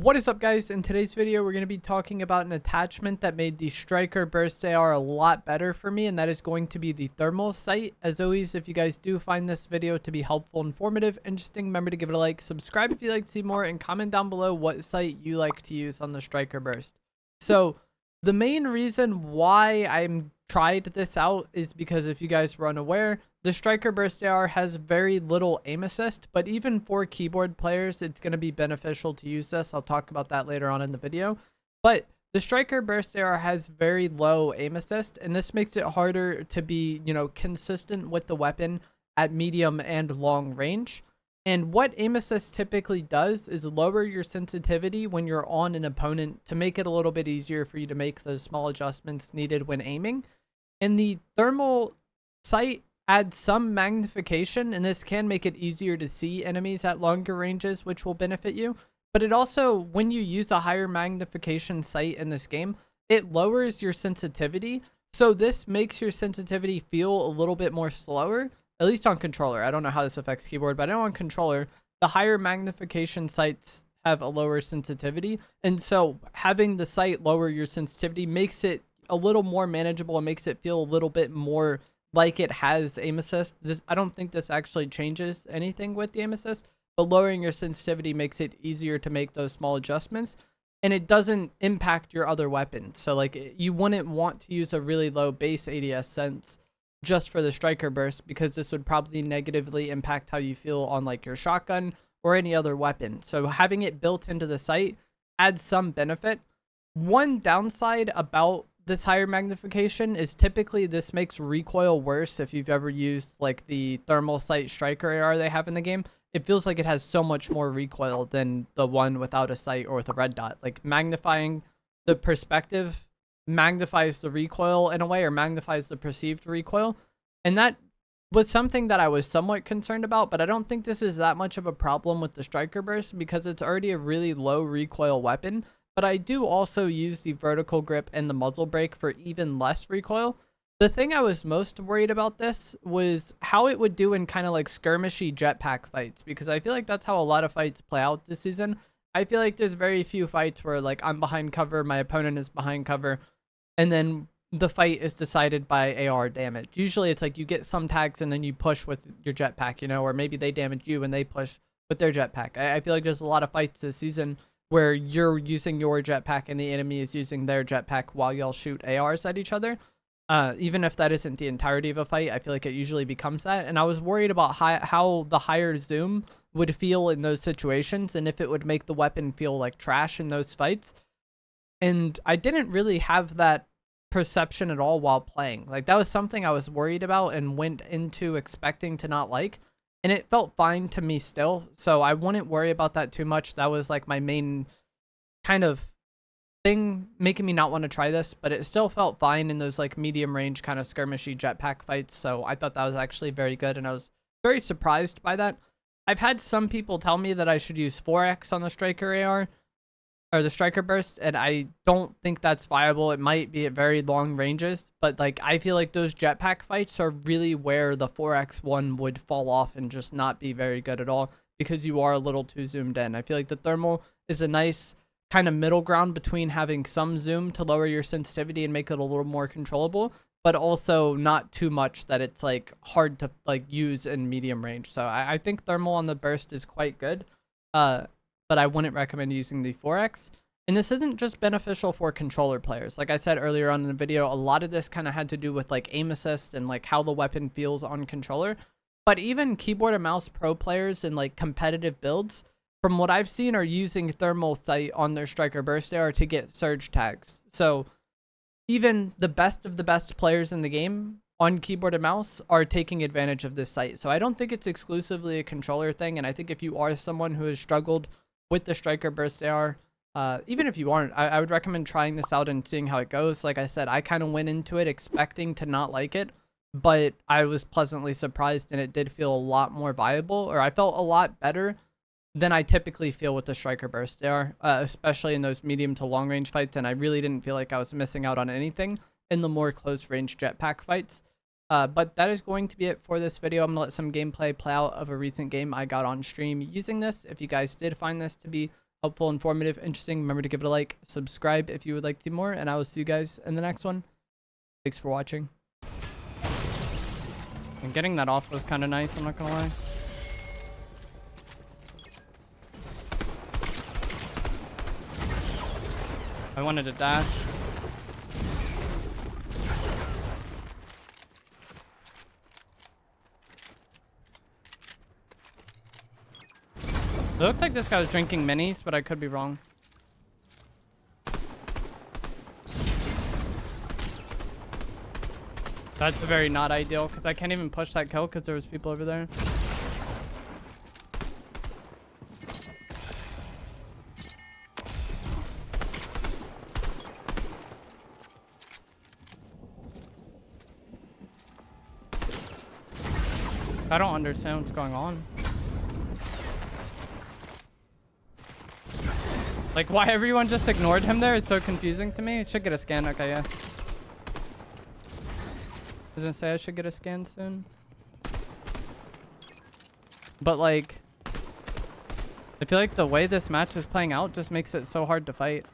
What is up, guys? In today's video we're going to be talking about an attachment that made the Striker Burst AR a lot better for me, and that is going to be the thermal sight. As always, if you guys do find this video to be helpful, informative, interesting, remember to give it a like, subscribe if you'd like to see more, and comment down below what sight you like to use on the Striker Burst. So the main reason why I'm tried this out is because, if you guys were unaware, the Striker Burst AR has very little aim assist, but even for keyboard players, it's going to be beneficial to use this. I'll talk about that later on in the video. But the Striker Burst AR has very low aim assist, and this makes it harder to be, consistent with the weapon at medium and long range. And what aim assist typically does is lower your sensitivity when you're on an opponent to make it a little bit easier for you to make those small adjustments needed when aiming. And the thermal sight adds some magnification, and this can make it easier to see enemies at longer ranges, which will benefit you. But it also, when you use a higher magnification sight in this game, it lowers your sensitivity. So this makes your sensitivity feel a little bit more slower, at least on controller. I don't know how this affects keyboard, but I know on controller, the higher magnification sights have a lower sensitivity. And so having the sight lower your sensitivity makes it a little more manageable and makes it feel a little bit more like it has aim assist. I don't think this actually changes anything with the aim assist, but lowering your sensitivity makes it easier to make those small adjustments, and it doesn't impact your other weapons. So like, you wouldn't want to use a really low base ADS sense just for the Striker Burst, because this would probably negatively impact how you feel on like your shotgun or any other weapon. So having it built into the sight adds some benefit. One downside about this higher magnification is typically this makes recoil worse. If you've ever used like the thermal sight Striker AR they have in the game, it feels like it has so much more recoil than the one without a sight or with a red dot. Like, magnifying the perspective magnifies the recoil in a way, or magnifies the perceived recoil. And that was something that I was somewhat concerned about, but I don't think this is that much of a problem with the Striker Burst, because it's already a really low recoil weapon. But I do also use the vertical grip and the muzzle brake for even less recoil. The thing I was most worried about this was how it would do in kind of like skirmishy jetpack fights, because I feel like that's how a lot of fights play out this season. I feel like there's very few fights where like I'm behind cover, my opponent is behind cover, and then the fight is decided by AR damage. Usually it's like you get some tags and then you push with your jetpack, or maybe they damage you and they push with their jetpack. I feel like there's a lot of fights this season where you're using your jetpack and the enemy is using their jetpack while y'all shoot ARs at each other. Even if that isn't the entirety of a fight, I feel like it usually becomes that. And I was worried about how the higher zoom would feel in those situations, and if it would make the weapon feel like trash in those fights. And I didn't really have that perception at all while playing. Like, that was something I was worried about and went into expecting to not like. And it felt fine to me still, so I wouldn't worry about that too much. That was like my main kind of thing making me not want to try this, but it still felt fine in those like medium range kind of skirmishy jetpack fights. So I thought that was actually very good, and I was very surprised by that. I've had some people tell me that I should use 4x on the Striker AR, or the Striker Burst, and I don't think that's viable. It might be at very long ranges, but like, I feel like those jetpack fights are really where the 4x one would fall off and just not be very good at all, because you are a little too zoomed in. I feel like the thermal is a nice kind of middle ground between having some zoom to lower your sensitivity and make it a little more controllable, but also not too much that it's like hard to like use in medium range. So I think thermal on the Burst is quite good. But I wouldn't recommend using the 4x. And this isn't just beneficial for controller players. Like I said earlier on in the video, a lot of this kind of had to do with like aim assist and like how the weapon feels on controller. But even keyboard and mouse pro players in like competitive builds, from what I've seen, are using thermal sight on their Striker Burst AR to get surge tags. So even the best of the best players in the game on keyboard and mouse are taking advantage of this sight. So I don't think it's exclusively a controller thing. And I think if you are someone who has struggled with the Striker Burst AR, even if you aren't, I would recommend trying this out and seeing how it goes. Like I said, I kind of went into it expecting to not like it, but I was pleasantly surprised, and it did feel a lot more viable, or I felt a lot better than I typically feel with the Striker Burst AR, especially in those medium to long range fights. And I really didn't feel like I was missing out on anything in the more close range jetpack fights. But that is going to be it for this video. I'm going to let some gameplay play out of a recent game I got on stream using this. If you guys did find this to be helpful, informative, interesting, remember to give it a like, subscribe if you would like to see more, and I will see you guys in the next one. Thanks for watching. And getting that off was kind of nice, I'm not gonna lie. I wanted to dash. It looked like this guy was drinking minis, but I could be wrong. That's very not ideal, because I can't even push that kill because there was people over there. I don't understand what's going on. Like, why everyone just ignored him there? It's so confusing to me. I should get a scan. Okay, yeah. Doesn't say I should get a scan soon. But, like, I feel like the way this match is playing out just makes it so hard to fight.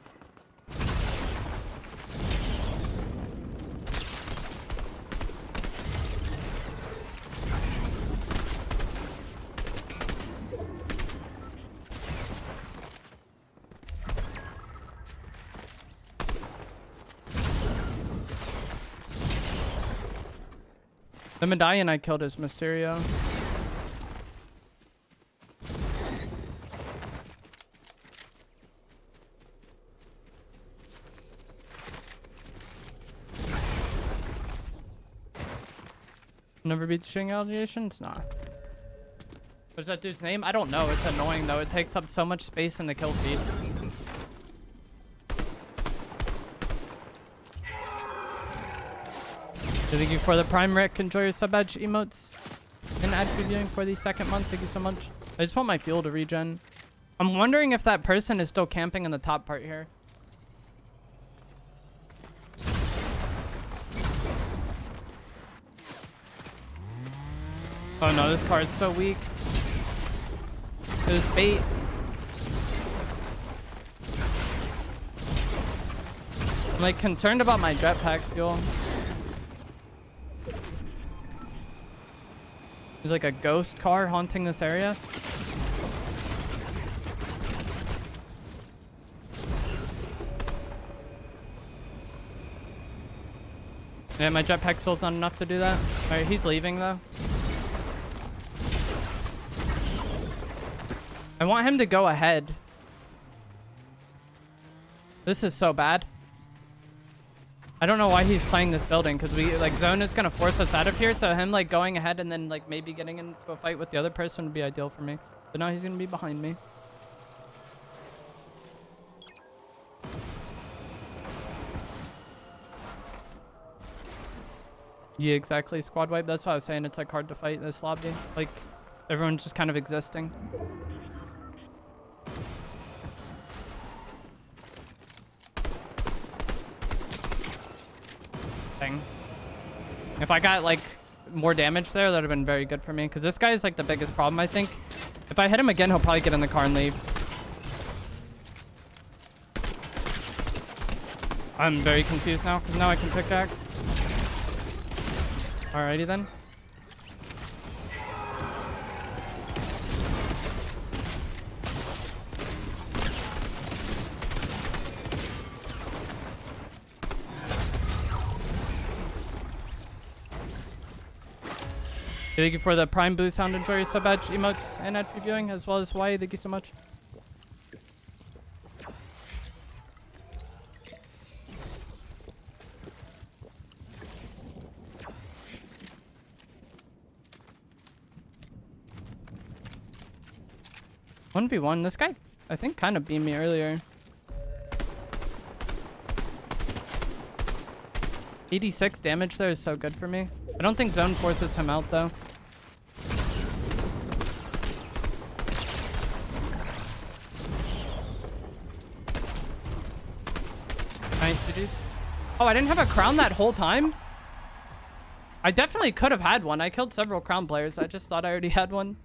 The medallion I killed is Mysterio. Never beat the shooting allegations? Nah. What's that dude's name? I don't know. It's annoying though. It takes up so much space in the kill feed. Thank you for the Prime Rick. Enjoy your sub badge emotes and ad previewing for the second month. Thank you so much. I just want my fuel to regen. I'm wondering if that person is still camping in the top part here. Oh no, this car is so weak. There's bait. I'm like concerned about my jetpack fuel. There's like a ghost car haunting this area. Yeah, my jetpack fuel's not enough to do that. Alright, he's leaving though. I want him to go ahead. This is so bad. I don't know why he's playing this building, because we like zone is gonna force us out of here, so him like going ahead and then like maybe getting into a fight with the other person would be ideal for me. But now he's gonna be behind me. Yeah, exactly. Squad wipe. That's why I was saying it's like hard to fight this lobby. Like everyone's just kind of existing. Thing. If I got like more damage there, that would have been very good for me, because this guy is like the biggest problem. I think if I hit him again, he'll probably get in the car and leave. I'm very confused now, because now I can pickaxe. Alrighty then. Thank you for the Prime Boost Sound. Enjoy your sub badge emotes and ad previewing, as well as Hawaii. Thank you so much. One v one. This guy, I think, kind of beat me earlier. 86 damage there is so good for me. I don't think zone forces him out though. Nice, GG's. Oh, I didn't have a crown that whole time? I definitely could have had one. I killed several crown players. I just thought I already had one.